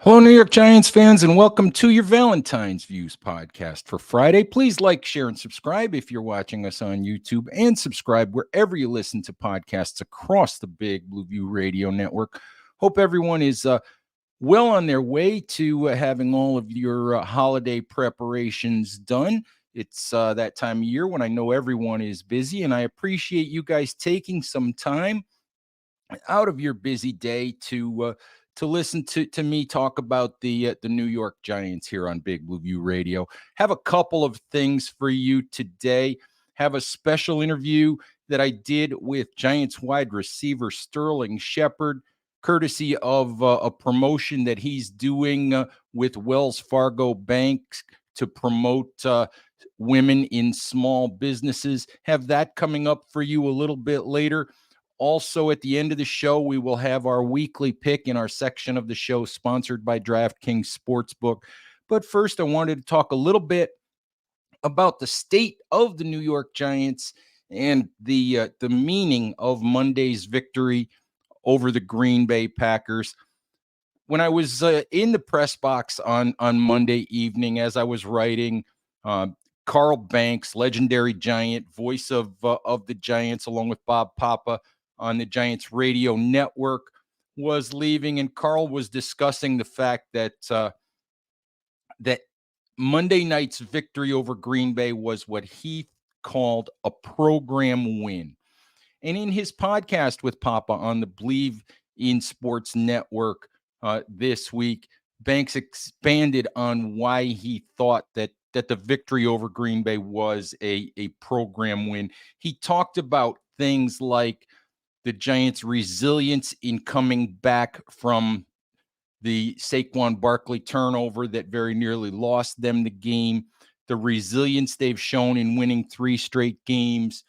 Hello, New York Giants fans, and welcome to your Valentine's Views podcast for Friday. Please like, share, and subscribe if you're watching us on YouTube, and subscribe wherever you listen to podcasts across the Big Blue View Radio Network. Hope everyone is well on their way to having all of your holiday preparations done. It's that time of year when I know everyone is busy, and I appreciate you guys taking some time out of your busy day to listen to me talk about the New York Giants here on Big Blue View Radio. Have a couple of things for you today. Have a special interview that I did with Giants wide receiver Sterling Shepard, courtesy of a promotion that he's doing with Wells Fargo Banks to promote women in small businesses. Have that coming up for you a little bit later. Also, at the end of the show, we will have our weekly pick in our section of the show sponsored by DraftKings Sportsbook. But first, I wanted to talk a little bit about the state of the New York Giants and the meaning of Monday's victory over the Green Bay Packers. When I was in the press box on Monday evening, as I was writing, uh, Carl Banks, legendary Giant, voice of the Giants, along with Bob Papa on the Giants radio network, was leaving, and Carl was discussing the fact that Monday night's victory over Green Bay was what he called a program win. And in his podcast with Papa on the Believe in Sports Network this week, Banks expanded on why he thought that the victory over Green Bay was a program win. He talked about things like the Giants' resilience in coming back from the Saquon Barkley turnover that very nearly lost them the game, the resilience they've shown in winning 3 straight games,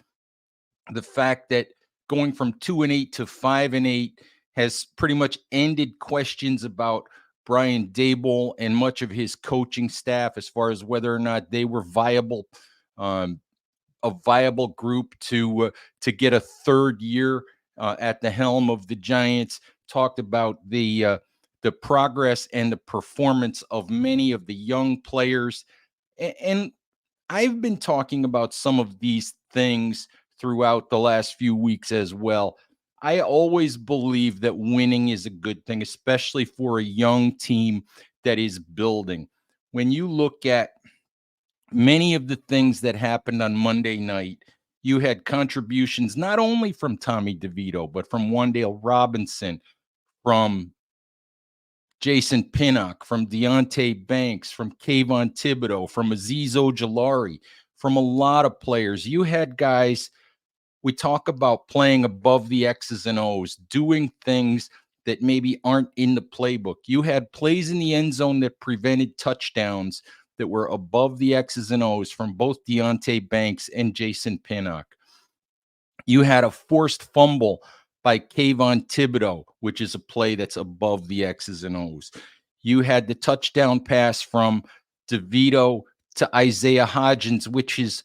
the fact that going from 2-8 to 5-8 has pretty much ended questions about Brian Daboll and much of his coaching staff as far as whether or not they were um, a viable group to get a third year at the helm of the Giants. Talked about the progress and the performance of many of the young players, and I've been talking about some of these things throughout the last few weeks as well. I always believe that winning is a good thing, especially for a young team that is building. When you look at many of the things that happened on Monday night, you had contributions not only from Tommy DeVito, but from Wan'Dale Robinson, from Jason Pinnock, from Deontay Banks, from Kayvon Thibodeau, from Azeez Ojulari, from a lot of players. You had guys, we talk about playing above the X's and O's, doing things that maybe aren't in the playbook. You had plays in the end zone that prevented touchdowns that were above the X's and O's from both Deontay Banks and Jason Pinnock. You had a forced fumble by Kayvon Thibodeau, which is a play that's above the X's and O's. You had the touchdown pass from DeVito to Isaiah Hodgins, which is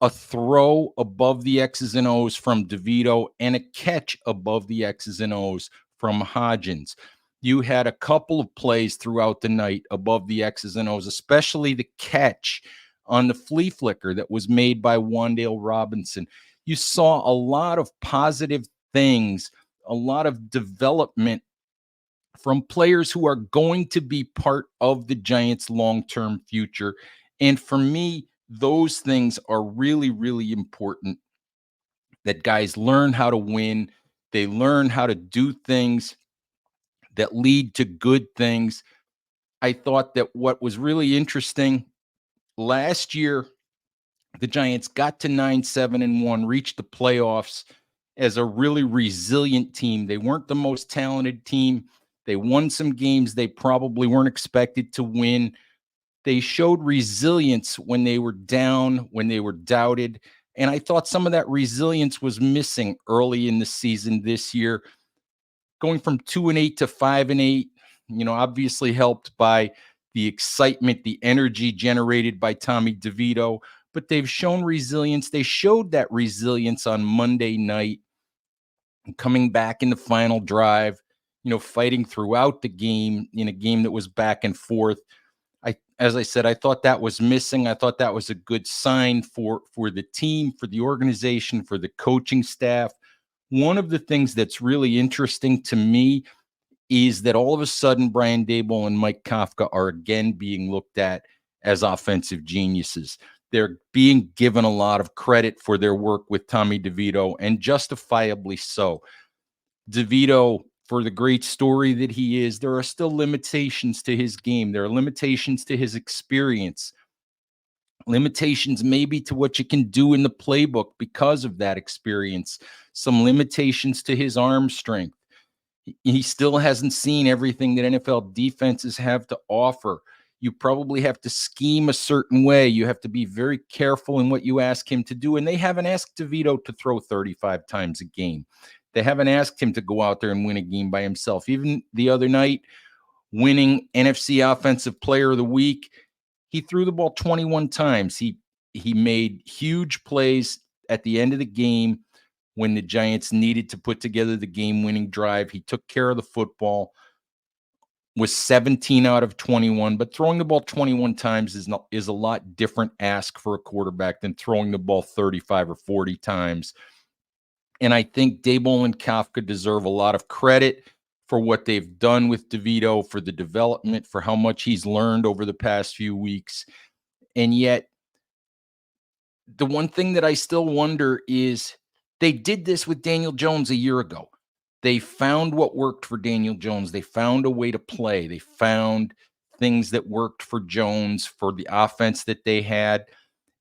a throw above the X's and O's from DeVito and a catch above the X's and O's from Hodgins. You had a couple of plays throughout the night above the X's and O's, especially the catch on the flea flicker that was made by Wan'Dale Robinson. You saw a lot of positive things, a lot of development from players who are going to be part of the Giants' long-term future. And for me, those things are really, really important, that guys learn how to win. They learn how to do things that lead to good things. I thought that what was really interesting last year, the Giants got to 9-7-1, reached the playoffs as a really resilient team. They weren't the most talented team. They won some games they probably weren't expected to win. They showed resilience when they were down, when they were doubted. And I thought some of that resilience was missing early in the season this year. Going from 2-8 to 5-8, obviously helped by the excitement, the energy generated by Tommy DeVito, but they've shown resilience. They showed that resilience on Monday night, coming back in the final drive. fighting throughout the game in a game that was back and forth. As I said, I thought that was missing. I thought that was a good sign for the team, for the organization, for the coaching staff. One of the things that's really interesting to me is that all of a sudden Brian Daboll and Mike Kafka are again being looked at as offensive geniuses. They're being given a lot of credit for their work with Tommy DeVito, and justifiably so. DeVito, for the great story that he is, there are still limitations to his game. There are limitations to his experience, limitations maybe to what you can do in the playbook because of that experience, some limitations to his arm strength. He still hasn't seen everything that NFL defenses have to offer. You probably have to scheme a certain way. You have to be very careful in what you ask him to do. And they haven't asked DeVito to throw 35 times a game. They haven't asked him to go out there and win a game by himself. Even the other night, winning NFC Offensive Player of the Week, he threw the ball 21 times. He made huge plays at the end of the game when the Giants needed to put together the game-winning drive. He took care of the football, was 17 out of 21, but throwing the ball 21 times is a lot different ask for a quarterback than throwing the ball 35 or 40 times. And I think Daboll and Kafka deserve a lot of credit for what they've done with DeVito, for the development, for how much he's learned over the past few weeks. And yet, the one thing that I still wonder is they did this with Daniel Jones a year ago. They found what worked for Daniel Jones. They found a way to play. They found things that worked for Jones, for the offense that they had.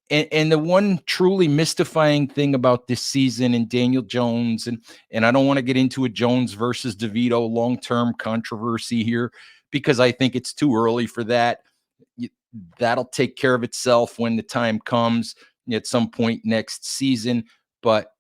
And the one truly mystifying thing about this season and Daniel Jones, and I don't want to get into a Jones versus DeVito long-term controversy here because I think it's too early for that. That'll take care of itself when the time comes at some point next season. But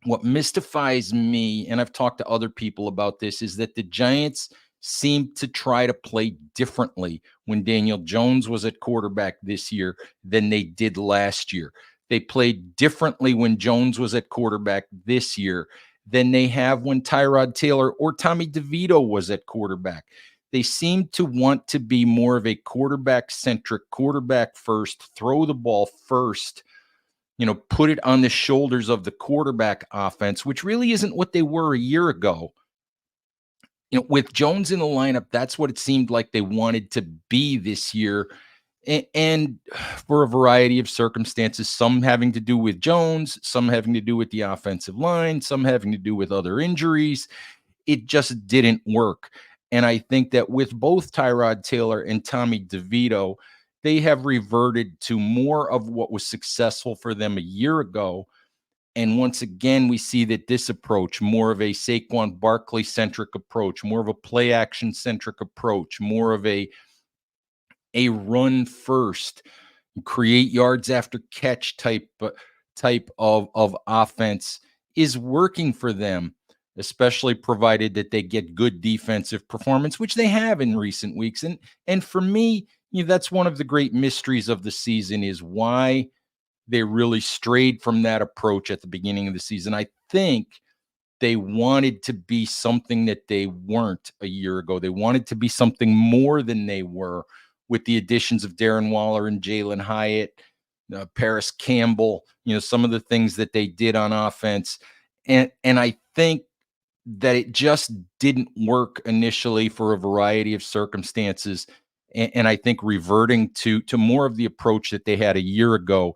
what mystifies me, and I've talked to other people about this, is that the Giants seem to try to play differently when Daniel Jones was at quarterback this year than they did last year. They played differently when Jones was at quarterback this year than they have when Tyrod Taylor or Tommy DeVito was at quarterback. They seem to want to be more of a quarterback-centric, quarterback first, throw the ball first, put it on the shoulders of the quarterback offense, which really isn't what they were a year ago. With Jones in the lineup, that's what it seemed like they wanted to be this year. And for a variety of circumstances, some having to do with Jones, some having to do with the offensive line, some having to do with other injuries, it just didn't work. And I think that with both Tyrod Taylor and Tommy DeVito, they have reverted to more of what was successful for them a year ago. And once again, we see that this approach, more of a Saquon Barkley-centric approach, more of a play-action-centric approach, more of a run-first, create yards after catch type of offense is working for them, especially provided that they get good defensive performance, which they have in recent weeks. And for me, that's one of the great mysteries of the season, is why they really strayed from that approach at the beginning of the season. I think they wanted to be something that they weren't a year ago. They wanted to be something more than they were with the additions of Darren Waller and Jalen Hyatt, Paris Campbell, some of the things that they did on offense. And I think that it just didn't work initially for a variety of circumstances. And I think reverting to more of the approach that they had a year ago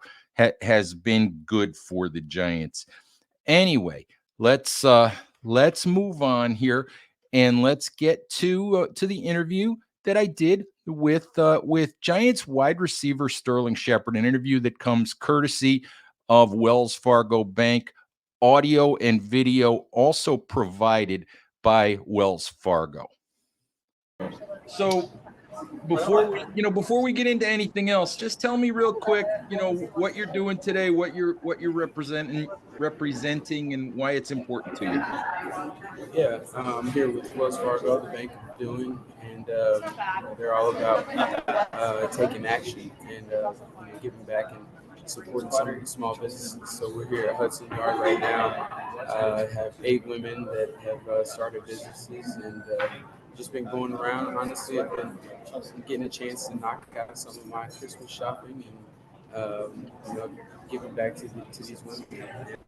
has been good for the Giants. Anyway, let's move on here and let's get to the interview that I did with Giants wide receiver Sterling Shepard, an interview that comes courtesy of Wells Fargo Bank. Audio and video also provided by Wells Fargo. So before we get into anything else, just tell me real quick, what you're doing today, what you're representing, and why it's important to you. Yeah, I'm here with Wells Fargo, the bank of doing, and they're all about taking action and giving back and supporting some of the small businesses. So we're here at Hudson Yard right now. Have 8 women that have started businesses, and just been going around. Honestly, I've been getting a chance to knock out some of my Christmas shopping and giving back to these women.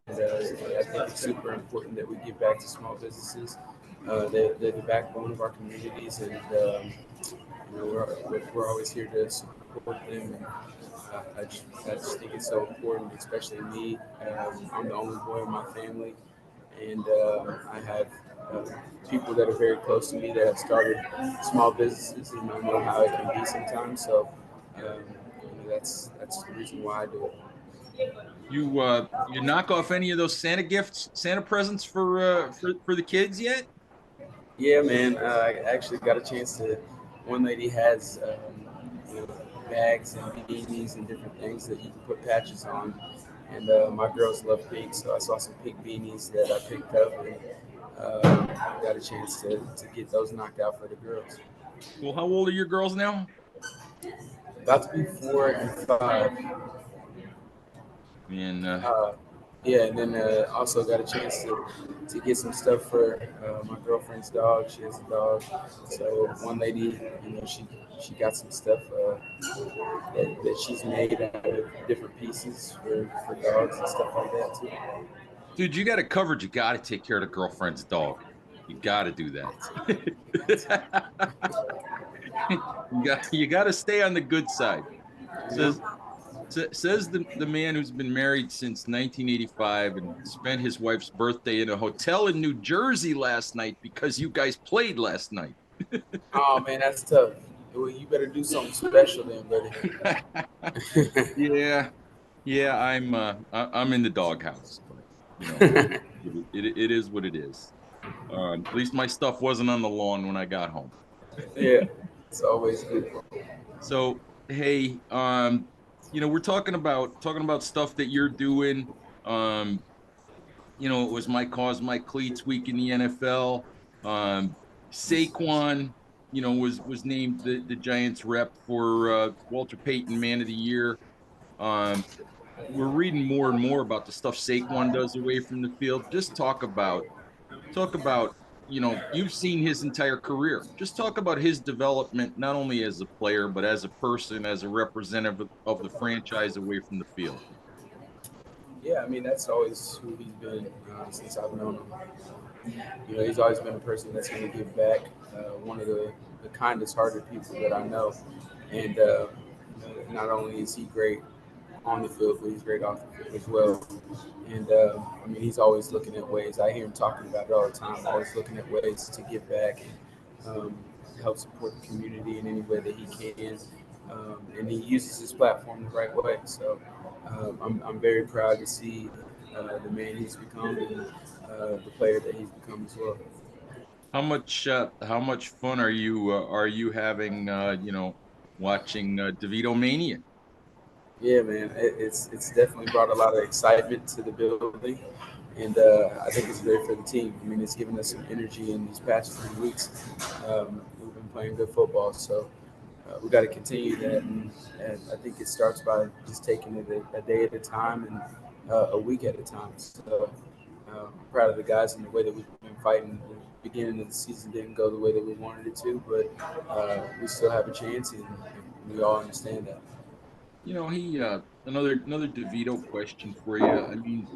And I think it's super important that we give back to small businesses. They're the backbone of our communities, and we're always here to support them. And I just think it's so important, especially me. I'm the only boy in my family, and I have uh, people that are very close to me that have started small businesses, and I know how it can be sometimes. So that's the reason why I do it. You knock off any of those Santa presents for the kids yet? Yeah, man. I actually got a chance to. One lady has bags and beanies and different things that you can put patches on, and my girls love pink, so I saw some pink beanies that I picked up, and got a chance to get those knocked out for the girls. Well, how old are your girls now? About to be 4 and 5. And Yeah, and then also got a chance to get some stuff for my girlfriend's dog. She has a dog, so one lady, she got some stuff that she's made out of different pieces for dogs and stuff like that too. dude, you got it covered. You got to take care of the girlfriend's dog. You got to do that. You got to stay on the good side. Says says the man who's been married since 1985 and spent his wife's birthday in a hotel in New Jersey last night because you guys played last night. Oh man, that's tough. Well, you better do something special then, buddy. Yeah, yeah, I'm in the doghouse, but it is what it is. At least my stuff wasn't on the lawn when I got home. Yeah, it's always good. So hey, we're talking about stuff that you're doing. Um, it was my cause, my cleats week in the NFL. Um, Saquon, was named the Giants rep for Walter Payton Man of the Year. Um, we're reading more and more about the stuff Saquon does away from the field. Just talk about you've seen his entire career. Just talk about his development, not only as a player but as a person, as a representative of the franchise away from the field. Yeah, I mean that's always who he's been since I've known him. He's always been a person that's going to give back. One of the kindest-hearted people that I know, and not only is he great on the field, but he's great off the field as well. And I mean, he's always looking at ways. I hear him talking about it all the time. Always looking at ways to give back and help support the community in any way that he can. And he uses his platform the right way. So I'm very proud to see the man he's become and the player that he's become as well. How much fun are you having watching DeVito Mania? Yeah, man, it's definitely brought a lot of excitement to the building, and I think it's great for the team. I mean, it's given us some energy in these past 3 weeks. We've been playing good football, so we got to continue that, and I think it starts by just taking it a day at a time and a week at a time. So I'm proud of the guys and the way that we've been fighting. The beginning of the season didn't go the way that we wanted it to, but we still have a chance, and we all understand that. He another DeVito question for you. I mean,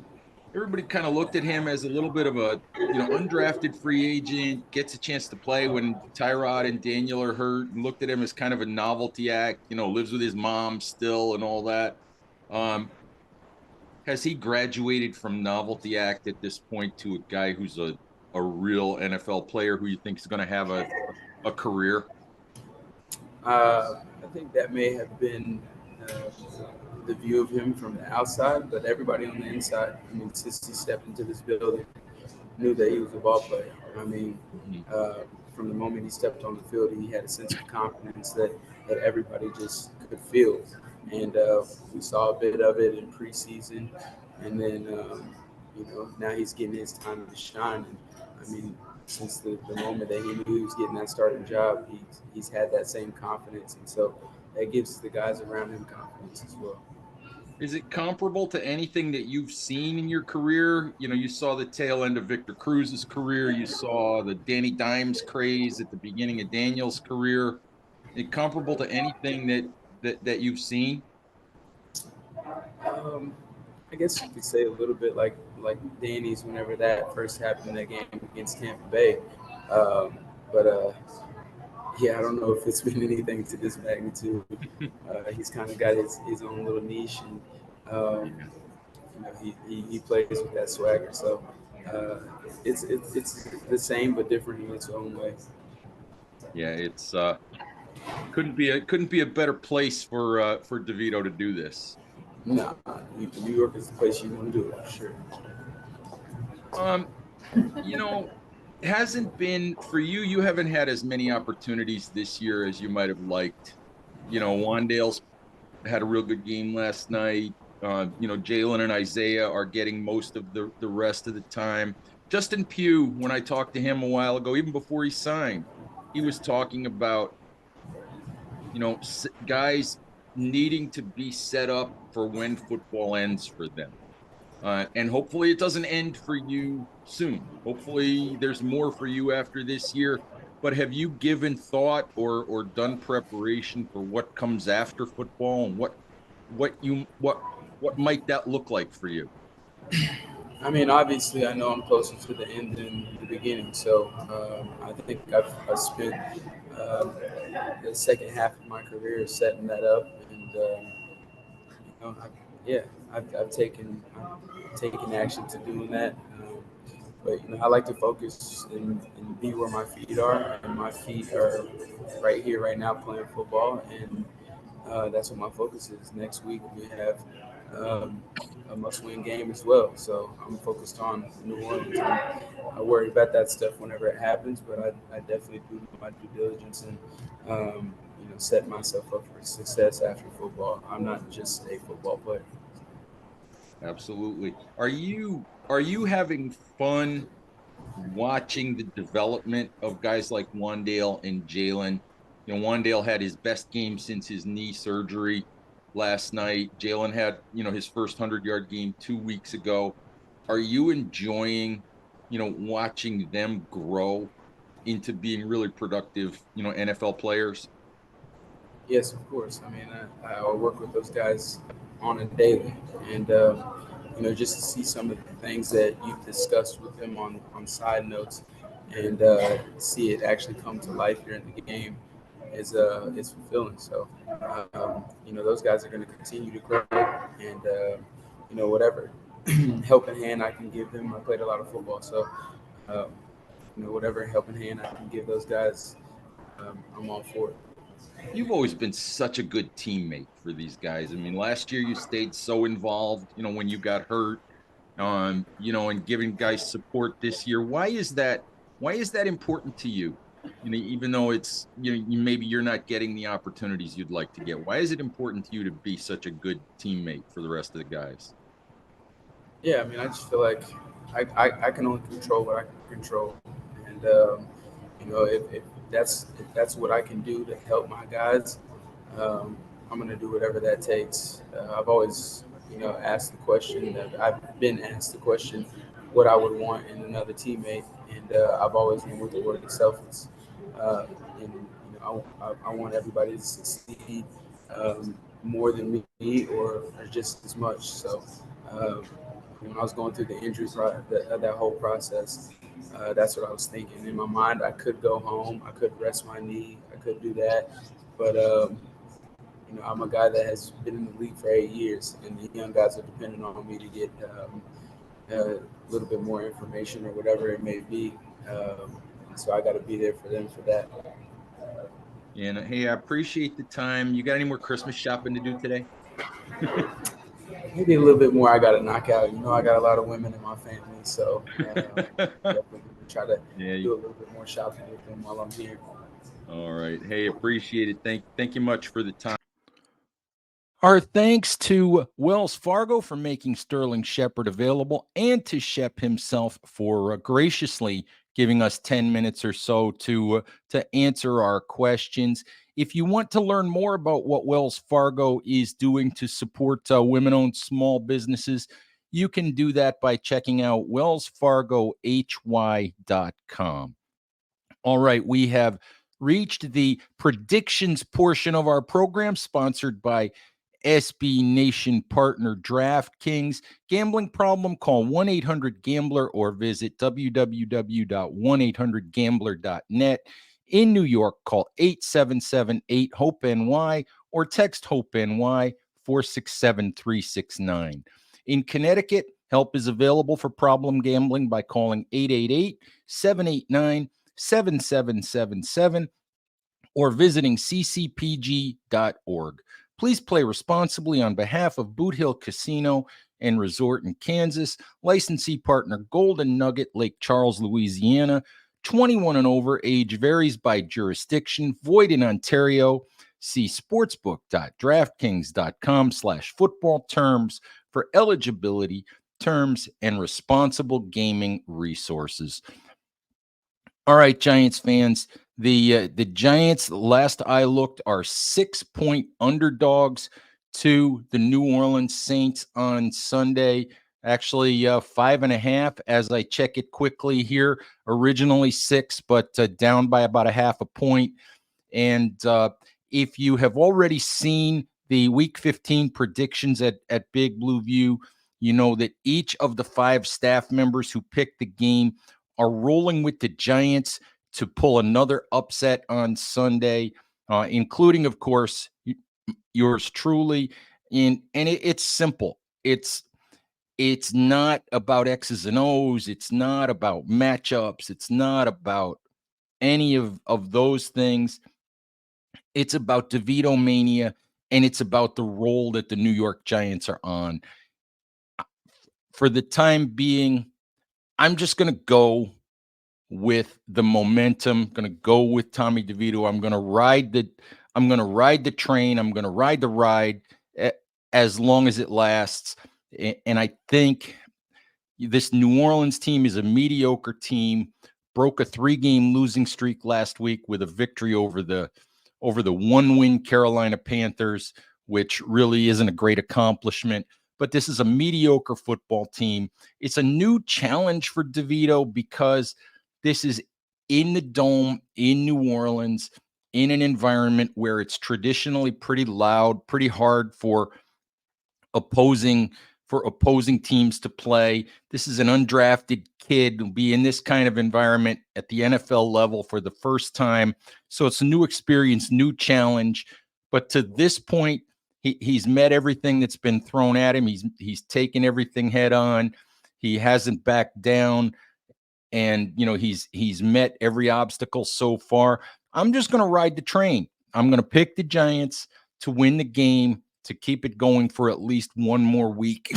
everybody kind of looked at him as a little bit of a undrafted free agent, gets a chance to play when Tyrod and Daniel are hurt, and looked at him as kind of a novelty act. Lives with his mom still and all that. Um, has he graduated from novelty act at this point to a guy who's a real NFL player who you think is going to have a career? I think that may have been uh, the view of him from the outside, but everybody on the inside, I mean, since he stepped into this building, knew that he was a ball player. I mean, Mhm. uh, from the moment he stepped on the field, he had a sense of confidence that everybody just could feel. And we saw a bit of it in preseason. And then, now he's getting his time to shine. And I mean, since the moment that he knew he was getting that starting job, he's had that same confidence. And so that gives the guys around him confidence as well. Is it comparable to anything that you've seen in your career? You know, you saw the tail end of Victor Cruz's career. You saw the Danny Dimes craze at the beginning of Daniel's career. Is it comparable to anything that you've seen? I guess you could say a little bit like Danny's whenever that first happened, that game against Tampa Bay. But yeah, I don't know if it's been anything to this magnitude. He's kind of got his own little niche, and he plays with that swagger. So uh, it's the same but different in its own way. Yeah, it's couldn't be a better place for DeVito to do this. Nah, New York is the place you want to do it for sure. Um, you know, hasn't been for you. You haven't had as many opportunities this year as you might have liked. You know, Wandale's had a real good game last night. Jaylen and Isaiah are getting most of the rest of the time. Justin Pugh, when I talked to him a while ago, even before he signed, he was talking about, guys needing to be set up for when football ends for them. And hopefully it doesn't end for you soon. Hopefully there's more for you after this year. But have you given thought or done preparation for what comes after football, and what might that look like for you? I mean, obviously, I know I'm closer to the end than the beginning. So I think I've spent um, the second half of my career setting that up, and yeah, I've taken action to doing that. But I like to focus and be where my feet are, and my feet are right here, right now, playing football, and that's what my focus is. Next week we have um, a must-win game as well, so I'm focused on New Orleans. I worry about that stuff whenever it happens, but I definitely do my due diligence and set myself up for success after football. I'm not just a football player. Absolutely. Are you having fun watching the development of guys like Wandale and Jaylen? Wandale had his best game since his knee surgery last night. Jaylen had, his first 100-yard game 2 weeks ago. Are you enjoying, watching them grow into being really productive, NFL players? Yes, of course. I mean, I work with those guys on a daily, and just to see some of the things that you've discussed with them on side notes, and see it actually come to life here in the game is fulfilling. So, those guys are going to continue to grow, and whatever helping hand I can give them. I played a lot of football, so um, whatever helping hand I can give those guys, I'm all for it. You've always been such a good teammate for these guys. I mean, last year you stayed so involved, when you got hurt, and giving guys support this year. Why is that important to you? Even though it's, maybe you're not getting the opportunities you'd like to get. Why is it important to you to be such a good teammate for the rest of the guys? Yeah, I mean, I just feel like I can only control what I can control, and if that's what I can do to help my guys, um, I'm gonna do whatever that takes. I've always, asked the question that I've been asked the question, what I would want in another teammate, and I've always went with the word selfless. And I want everybody to succeed more than me or just as much. So. Um, when I was going through the that whole process, that's what I was thinking. In my mind, I could go home, I could rest my knee, I could do that, but I'm a guy that has been in the league for 8 years, and the young guys are depending on me to get a little bit more information or whatever it may be. So I got to be there for them for that. And hey, I appreciate the time. You got any more Christmas shopping to do today? Maybe a little bit more I got to knock out. I got a lot of women in my family, so definitely gonna try to Yeah. do a little bit more shopping with them while I'm here. All right. Hey, appreciate it. Thank you much for the time. Our thanks to Wells Fargo for making Sterling Shepard available, and to Shep himself for graciously giving us 10 minutes or so to answer our questions. If you want to learn more about what Wells Fargo is doing to support women-owned small businesses, you can do that by checking out wellsfargohy.com. All right, we have reached the predictions portion of our program, sponsored by SB Nation partner DraftKings. Gambling problem? Call 1-800-GAMBLER or visit www.1800gambler.net. In New York, call 877-8-HOPE-NY or text HOPE-NY 467-369. In Connecticut, help is available for problem gambling by calling 888-789-7777 or visiting ccpg.org. Please play responsibly on behalf of Boot Hill Casino and Resort in Kansas. Licensee partner Golden Nugget, Lake Charles, Louisiana. 21 and over. Age varies by jurisdiction. Void in Ontario. See sportsbook.draftkings.com/football terms for eligibility, terms, and responsible gaming resources. All right, Giants fans. The Giants, last I looked, are 6-point underdogs to the New Orleans Saints on Sunday. Actually, 5.5 as I check it quickly here. Originally 6, but down by about a half a point. And if you have already seen the Week 15 predictions at Big Blue View, you know that each of the 5 staff members who picked the game are rolling with the Giants to pull another upset on Sunday, including, of course, yours truly. And it's simple. It's not about X's and O's. It's not about matchups. It's not about any of those things. It's about DeVito Mania, and it's about the role that the New York Giants are on. For the time being, I'm just going to go with the momentum. Going to go with Tommy DeVito. I'm going to ride the train. I'm going to ride the ride as long as it lasts. And I think this New Orleans team is a mediocre team. Broke a 3-game losing streak last week with a victory over the 1-win Carolina Panthers, which really isn't a great accomplishment. But this is a mediocre football team. It's a new challenge for DeVito because this is in the Dome in New Orleans, in an environment where it's traditionally pretty loud, pretty hard for opposing teams to play. This is an undrafted kid who'll be in this kind of environment at the NFL level for the first time. So it's a new experience, new challenge. But to this point, he's met everything that's been thrown at him. He's taken everything head on. He hasn't backed down. And, he's met every obstacle so far. I'm just going to ride the train. I'm going to pick the Giants to win the game, to keep it going for at least one more week.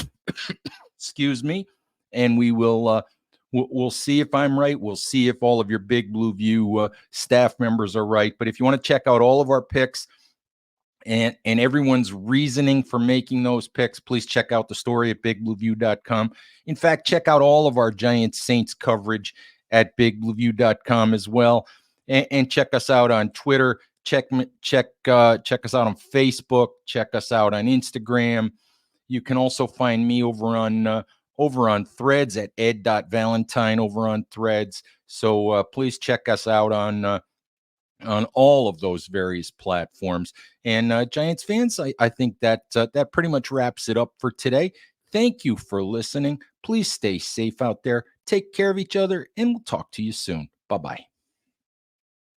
Excuse me. And we will we'll see if I'm right. We'll see if all of your Big Blue View staff members are right. But if you want to check out all of our picks and everyone's reasoning for making those picks, please check out the story at bigblueview.com. In fact, check out all of our Giants Saints coverage at bigblueview.com as well. And check us out on Twitter. Check us out on Facebook. Check us out on Instagram. You can also find me over on Threads at ed.valentine over on Threads. So please check us out on all of those various platforms. And Giants fans, I think that pretty much wraps it up for today. Thank you for listening. Please stay safe out there. Take care of each other, and we'll talk to you soon. Bye-bye.